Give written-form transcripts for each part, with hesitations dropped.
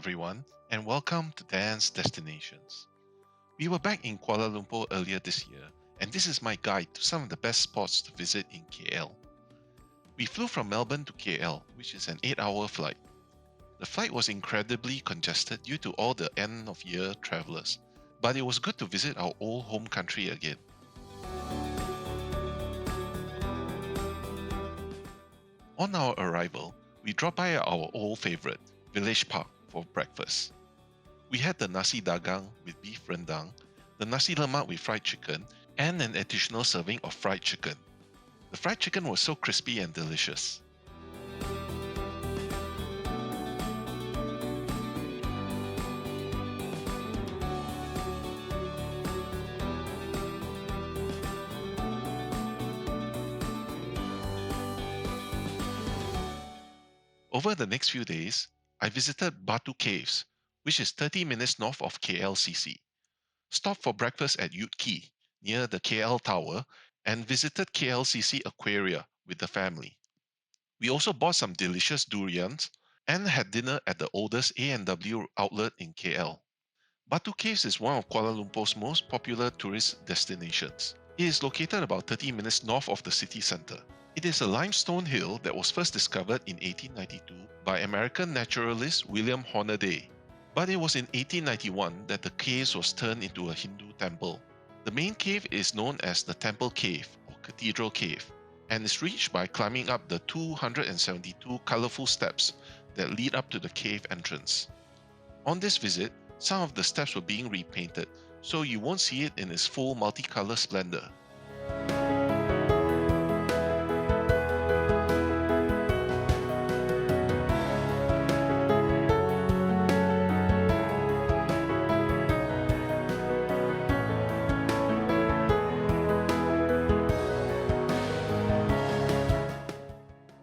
everyone, and welcome to Dan's Destinations. We were back in Kuala Lumpur earlier this year, and this is my guide to some of the best spots to visit in KL. We flew from Melbourne to KL, which is an 8-hour flight. The flight was incredibly congested due to all the end-of-year travelers, but it was good to visit our old home country again. On our arrival, we dropped by our old favourite, Village Park, for breakfast. We had the nasi dagang with beef rendang, the nasi lemak with fried chicken, and an additional serving of fried chicken. The fried chicken was so crispy and delicious. Over the next few days, I visited Batu Caves, which is 30 minutes north of KLCC. Stopped for breakfast at Yut Kee, near the KL Tower, and visited KLCC Aquaria with the family. We also bought some delicious durians and had dinner at the oldest A&W outlet in KL. Batu Caves is one of Kuala Lumpur's most popular tourist destinations. It is located about 30 minutes north of the city centre. It is a limestone hill that was first discovered in 1892 by American naturalist William Hornaday. But it was in 1891 that the caves was turned into a Hindu temple. The main cave is known as the Temple Cave or Cathedral Cave and is reached by climbing up the 272 colourful steps that lead up to the cave entrance. On this visit, some of the steps were being repainted, so you won't see it in its full multicolour splendour.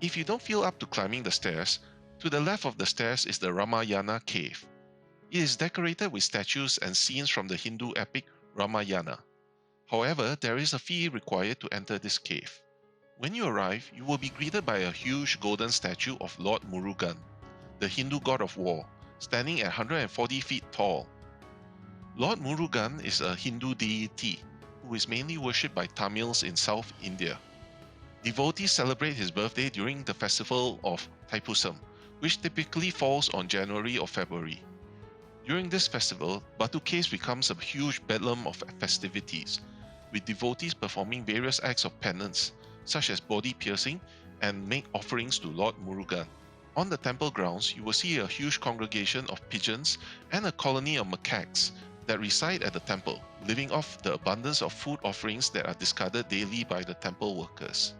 If you don't feel up to climbing the stairs, to the left of the stairs is the Ramayana Cave. It is decorated with statues and scenes from the Hindu epic Ramayana. However, there is a fee required to enter this cave. When you arrive, you will be greeted by a huge golden statue of Lord Murugan, the Hindu god of war, standing at 140 feet tall. Lord Murugan is a Hindu deity who is mainly worshipped by Tamils in South India. Devotees celebrate his birthday during the festival of 𝗕𝗏𝘁𝘂, which typically falls on January or February. During this festival, Batu Caves becomes a huge bedlam of festivities, with devotees performing various acts of penance, such as body piercing, and make offerings to Lord Murugan. On the temple grounds, you will see a huge congregation of pigeons and a colony of macaques that reside at the temple, living off the abundance of food offerings that are discarded daily by the temple workers.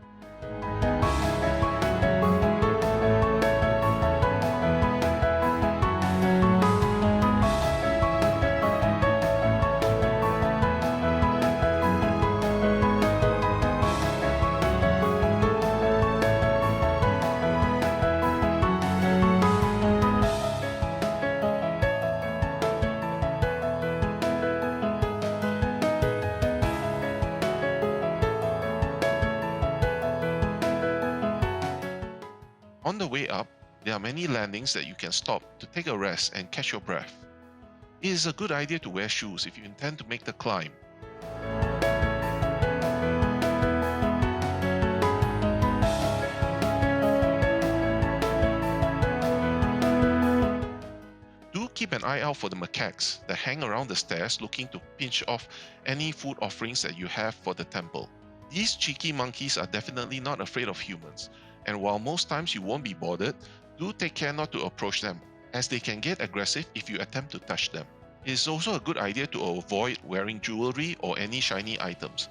On the way up, there are many landings that you can stop to take a rest and catch your breath. It is a good idea to wear shoes if you intend to make the climb. Do keep an eye out for the macaques that hang around the stairs looking to pinch off any food offerings that you have for the temple. These cheeky monkeys are definitely not afraid of humans, and while most times you won't be bothered, do take care not to approach them, as they can get aggressive if you attempt to touch them. It is also a good idea to avoid wearing jewelry or any shiny items.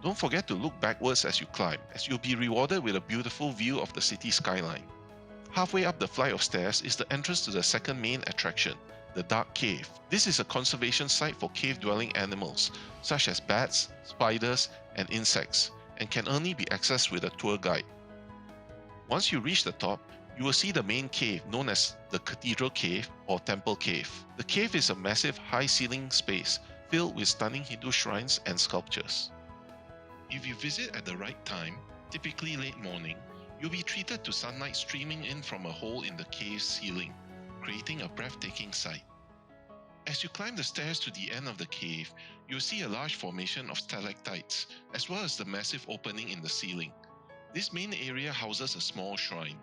Don't forget to look backwards as you climb, as you'll be rewarded with a beautiful view of the city skyline. Halfway up the flight of stairs is the entrance to the second main attraction, the Dark Cave. This is a conservation site for cave-dwelling animals, such as bats, spiders, and insects, and can only be accessed with a tour guide. Once you reach the top, you will see the main cave known as the Cathedral Cave or Temple Cave. The cave is a massive high-ceiling space filled with stunning Hindu shrines and sculptures. If you visit at the right time, typically late morning, you'll be treated to sunlight streaming in from a hole in the cave's ceiling, creating a breathtaking sight. As you climb the stairs to the end of the cave, you'll see a large formation of stalactites, as well as the massive opening in the ceiling. This main area houses a small shrine.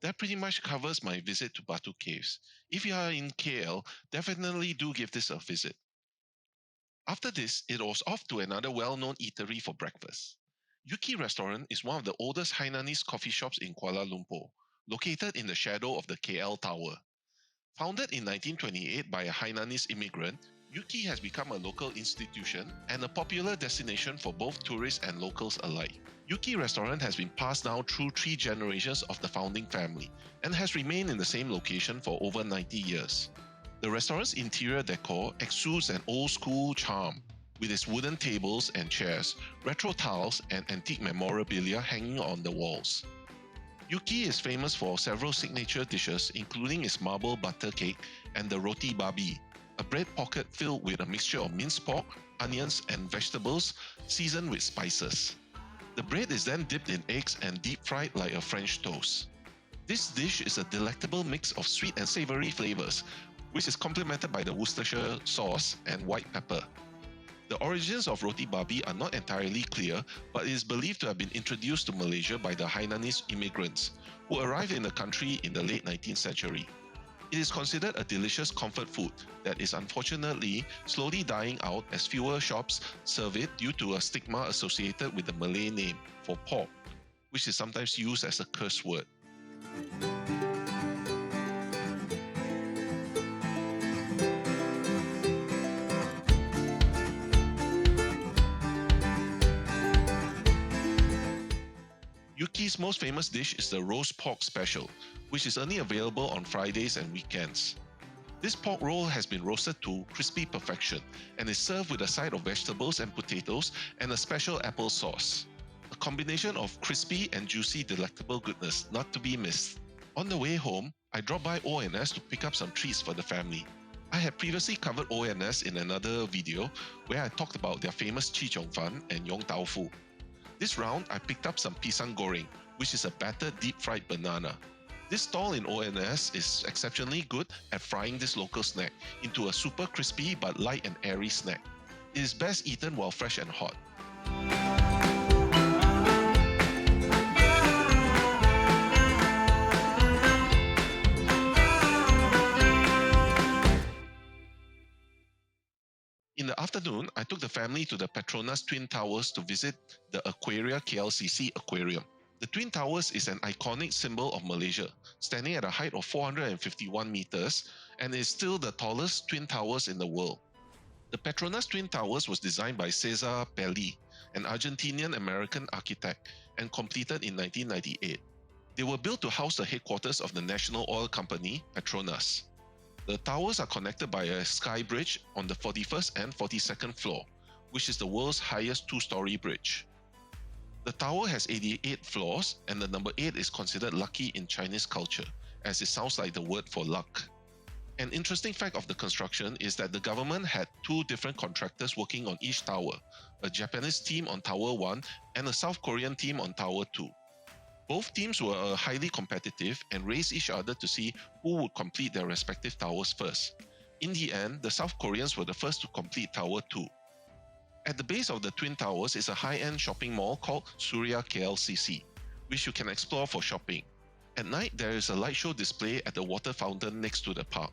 That pretty much covers my visit to Batu Caves. If you are in KL, definitely do give this a visit. After this, it was off to another well-known eatery for breakfast. Yut Kee Restaurant is one of the oldest Hainanese coffee shops in Kuala Lumpur, located in the shadow of the KL Tower. Founded in 1928 by a Hainanese immigrant, Yut Kee has become a local institution and a popular destination for both tourists and locals alike. Yut Kee Restaurant has been passed down through 3 generations of the founding family and has remained in the same location for over 90 years. The restaurant's interior decor exudes an old-school charm, with its wooden tables and chairs, retro tiles, and antique memorabilia hanging on the walls. Yut Kee is famous for several signature dishes, including its marble butter cake and the roti babi, a bread pocket filled with a mixture of minced pork, onions, and vegetables seasoned with spices. The bread is then dipped in eggs and deep-fried like a French toast. This dish is a delectable mix of sweet and savory flavors, which is complemented by the Worcestershire sauce and white pepper. The origins of roti babi are not entirely clear, but it is believed to have been introduced to Malaysia by the Hainanese immigrants, who arrived in the country in the late 19th century. It is considered a delicious comfort food that is unfortunately slowly dying out as fewer shops serve it due to a stigma associated with the Malay name for pork, which is sometimes used as a curse word. Yut Kee's most famous dish is the roast pork special, which is only available on Fridays and weekends. This pork roll has been roasted to crispy perfection and is served with a side of vegetables and potatoes and a special apple sauce. A combination of crispy and juicy delectable goodness not to be missed. On the way home, I dropped by O&S to pick up some treats for the family. I had previously covered O&S in another video where I talked about their famous 𝗕𝗏𝗏 and yong tau fu. This round, I picked up some pisang goreng, which is a battered deep-fried banana. This stall in O&S is exceptionally good at frying this local snack into a super crispy but light and airy snack. It is best eaten while fresh and hot. In the afternoon, I took the family to the PETRONAS Twin Towers to visit the Aquaria KLCC aquarium. The Twin Towers is an iconic symbol of Malaysia, standing at a height of 451 meters and is still the tallest twin towers in the world. The PETRONAS Twin Towers was designed by 𝗕𝗏𝗪𝗚, an Argentinian-American architect, and completed in 1998. They were built to house the headquarters of the national oil company, PETRONAS. The towers are connected by a sky bridge on the 41st and 42nd floor, which is the world's highest 2-story bridge. The tower has 88 floors, and the number 8 is considered lucky in Chinese culture, as it sounds like the word for luck. An interesting fact of the construction is that the government had 2 different contractors working on each tower, a Japanese team on Tower 1 and a South Korean team on Tower 2. Both teams were highly competitive and raced each other to see who would complete their respective towers first. In the end, the South Koreans were the first to complete Tower 2. At the base of the Twin Towers is a high-end shopping mall called Aquaria KLCC, which you can explore for shopping. At night, there is a light show display at the water fountain next to the park.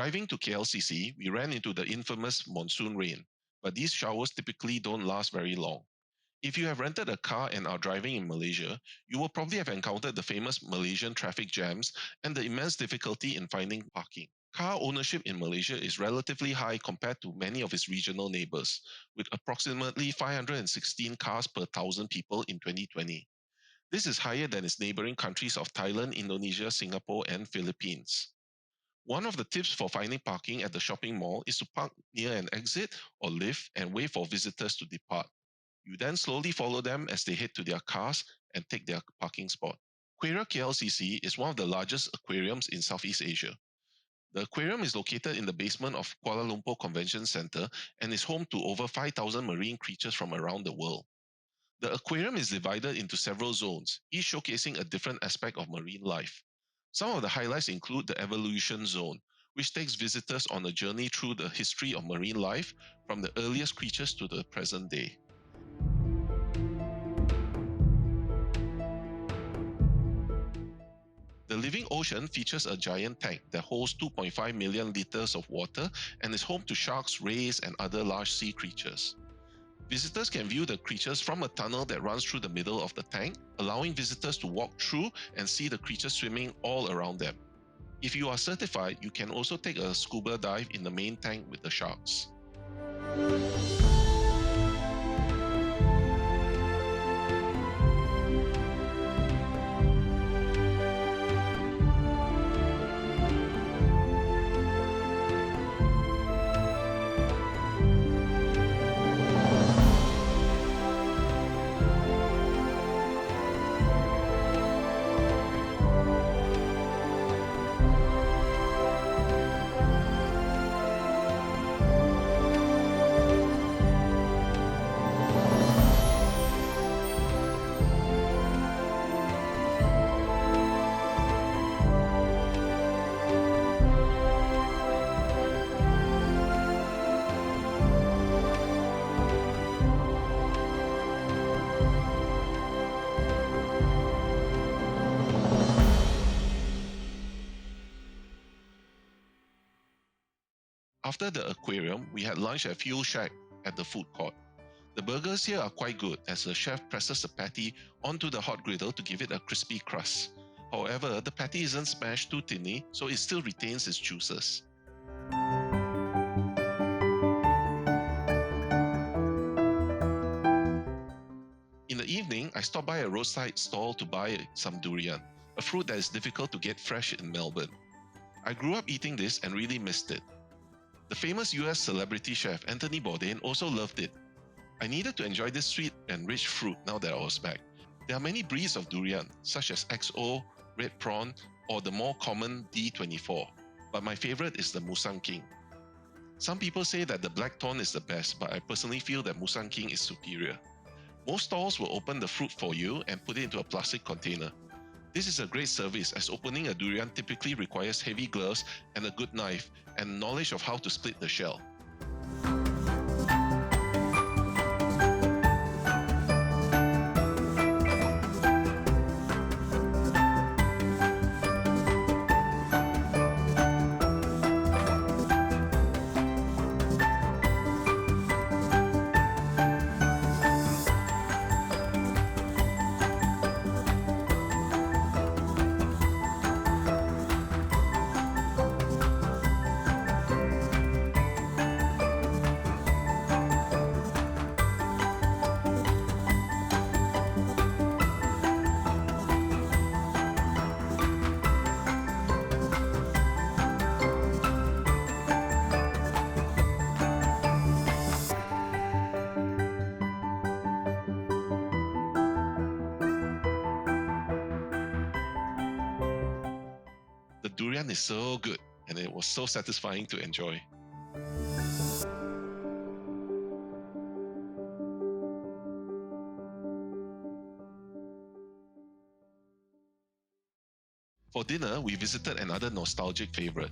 Arriving to KLCC, we ran into the infamous monsoon rain, but these showers typically don't last very long. If you have rented a car and are driving in Malaysia, you will probably have encountered the famous Malaysian traffic jams and the immense difficulty in finding parking. Car ownership in Malaysia is relatively high compared to many of its regional neighbours, with approximately 516 cars per 1,000 people in 2020. This is higher than its neighbouring countries of Thailand, Indonesia, Singapore, and Philippines. One of the tips for finding parking at the shopping mall is to park near an exit or lift and wait for visitors to depart. You then slowly follow them as they head to their cars and take their parking spot. Aquaria KLCC is one of the largest aquariums in Southeast Asia. The aquarium is located in the basement of Kuala Lumpur Convention Centre and is home to over 5,000 marine creatures from around the world. The aquarium is divided into several zones, each showcasing a different aspect of marine life. Some of the highlights include the evolution zone, which takes visitors on a journey through the history of marine life from the earliest creatures to the present day. The living ocean features a giant tank that holds 2.5 million liters of water and is home to sharks, rays, and other large sea creatures. Visitors can view the creatures from a tunnel that runs through the middle of the tank, allowing visitors to walk through and see the creatures swimming all around them. If you are certified, you can also take a scuba dive in the main tank with the sharks. After the aquarium, we had lunch at Fuel Shack at the food court. The burgers here are quite good as the chef presses the patty onto the hot griddle to give it a crispy crust. However, the patty isn't smashed too thinly, so it still retains its juices. In the evening, I stopped by a roadside stall to buy some durian, a fruit that is difficult to get fresh in Melbourne. I grew up eating this and really missed it. The famous US celebrity chef Anthony Bourdain also loved it. I needed to enjoy this sweet and rich fruit now that I was back. There are many breeds of durian, such as XO, red prawn, or the more common D24, but my favorite is the Musang King. Some people say that the black thorn is the best, but I personally feel that Musang King is superior. Most stalls will open the fruit for you and put it into a plastic container. This is a great service as opening a durian typically requires heavy gloves and a good knife and knowledge of how to split the shell. The durian is so good, and it was so satisfying to enjoy. For dinner, we visited another nostalgic favorite.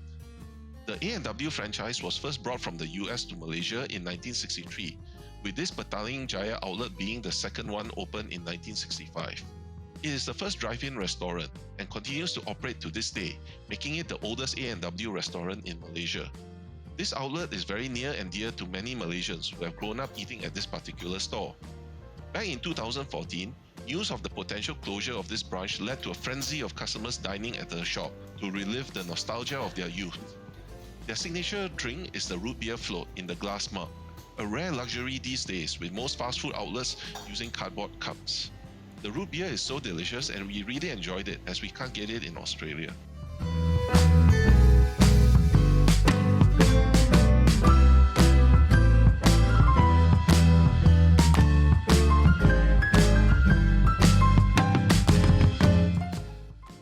The A&W franchise was first brought from the US to Malaysia in 1963, with this 𝗥𝗡𝗟𝗏𝗋 outlet being the second one opened in 1965. It is the first drive-in restaurant and continues to operate to this day, making it the oldest A&W restaurant in Malaysia. This outlet is very near and dear to many Malaysians who have grown up eating at this particular store. Back in 2014, news of the potential closure of this branch led to a frenzy of customers dining at the shop to relive the nostalgia of their youth. Their signature drink is the root beer float in the glass mug, a rare luxury these days with most fast food outlets using cardboard cups. The root beer is so delicious and we really enjoyed it as we can't get it in Australia.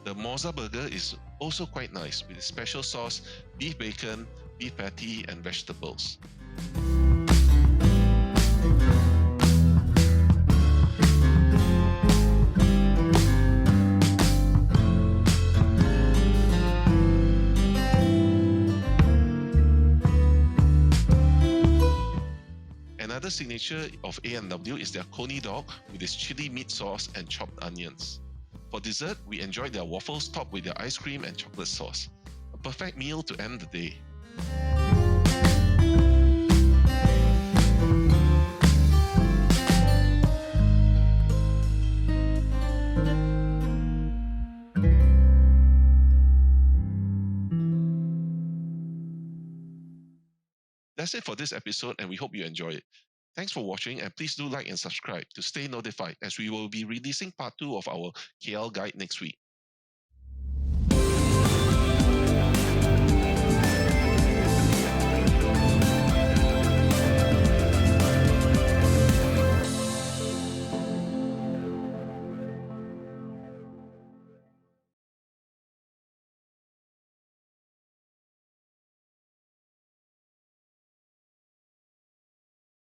The 𝗕𝗁𝗟𝗡 burger is also quite nice with its special sauce, beef bacon, beef patty and vegetables. Another signature of A&W is their coney dog with its chili meat sauce and chopped onions. For dessert, we enjoyed their waffles topped with their ice cream and chocolate sauce. A perfect meal to end the day. That's it for this episode and we hope you enjoy it. Thanks for watching and please do like and subscribe to stay notified as we will be releasing part 2 of our KL guide next week.